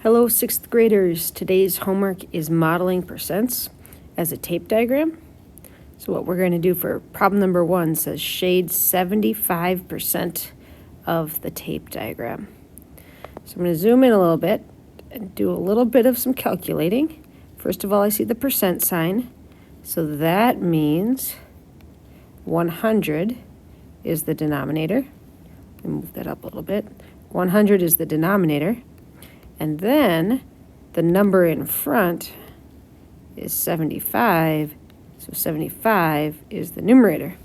Hello, sixth graders. Today's homework is modeling percents as a tape diagram. So what we're going to do for problem number 1 says shade 75% of the tape diagram. So I'm going to zoom in a little bit and do a little bit of some calculating. First of all, I see the percent sign. So that means 100 is the denominator. Let me move that up a little bit. 100 is the denominator. And then the number in front is 75, so 75 is the numerator.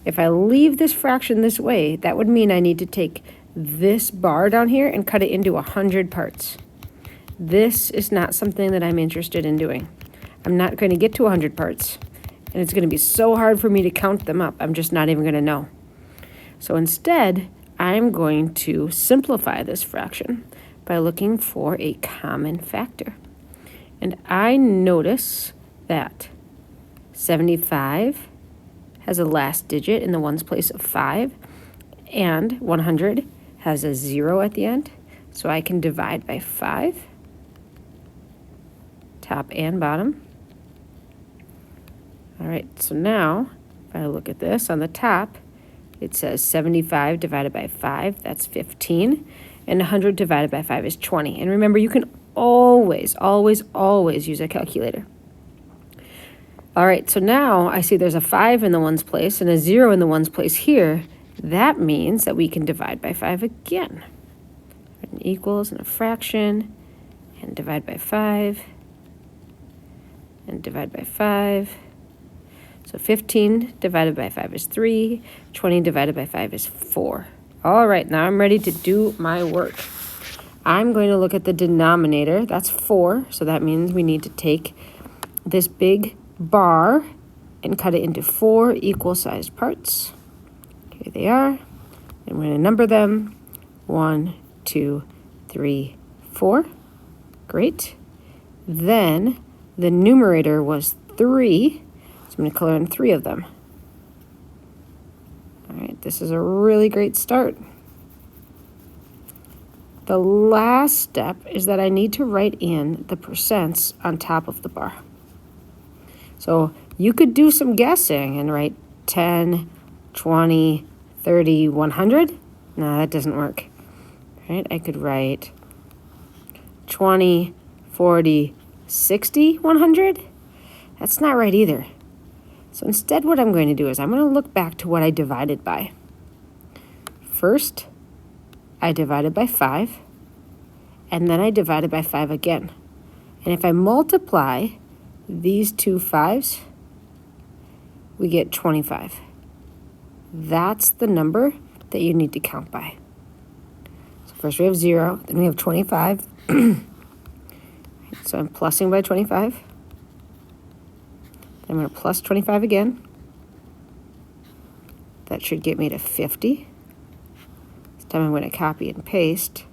If I leave this fraction this way, that would mean I need to take this bar down here and cut it into 100 parts. This is not something that I'm interested in doing. I'm not going to get to 100 parts, and it's going to be so hard for me to count them up. I'm just not even going to know. So instead, I'm going to simplify this fraction by looking for a common factor. And I notice that 75 has a last digit in the ones place of 5, and 100 has a 0 at the end. So I can divide by 5, top and bottom. All right, so now if I look at this on the top, it says 75 divided by 5, that's 15. And 100 divided by 5 is 20. And remember, you can always use a calculator. All right, so now I see there's a 5 in the ones place and a 0 in the ones place here. That means that we can divide by 5 again. An equals and a fraction, and divide by 5, and divide by 5. So 15 divided by 5 is 3, 20 divided by 5 is 4. All right, now I'm ready to do my work. I'm going to look at the denominator. That's 4, so that means we need to take this big bar and cut it into 4 equal-sized parts. Here they are. And we're going to number them. 1, 2, 3, 4. Great. Then the numerator was 3, so I'm going to color in 3 of them. All right, this is a really great start. The last step is that I need to write in the percents on top of the bar. So you could do some guessing and write 10, 20, 30, 100. No, that doesn't work. All right, I could write 20, 40, 60, 100. That's not right either. So instead what I'm going to do is I'm going to look back to what I divided by. First, I divided by 5, and then I divided by 5 again. And if I multiply these two 5s, we get 25. That's the number that you need to count by. So first we have 0, then we have 25. So I'm plussing by 25. I'm going to plus 25 again. That should get me to 50. This time I'm going to copy and paste.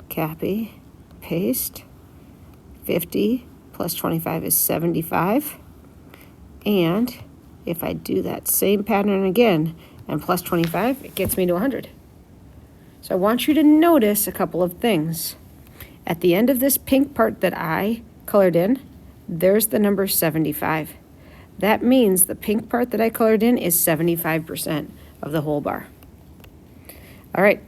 Copy, paste. 50 plus 25 is 75. And if I do that same pattern again and plus 25, it gets me to 100. So I want you to notice a couple of things. At the end of this pink part that I colored in, there's the number 75. That means the pink part that I colored in is 75% of the whole bar. All right,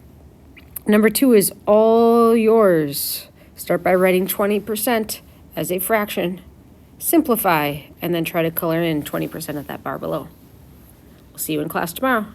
number 2 is all yours. Start by writing 20% as a fraction. Simplify, and then try to color in 20% of that bar below. We'll see you in class tomorrow.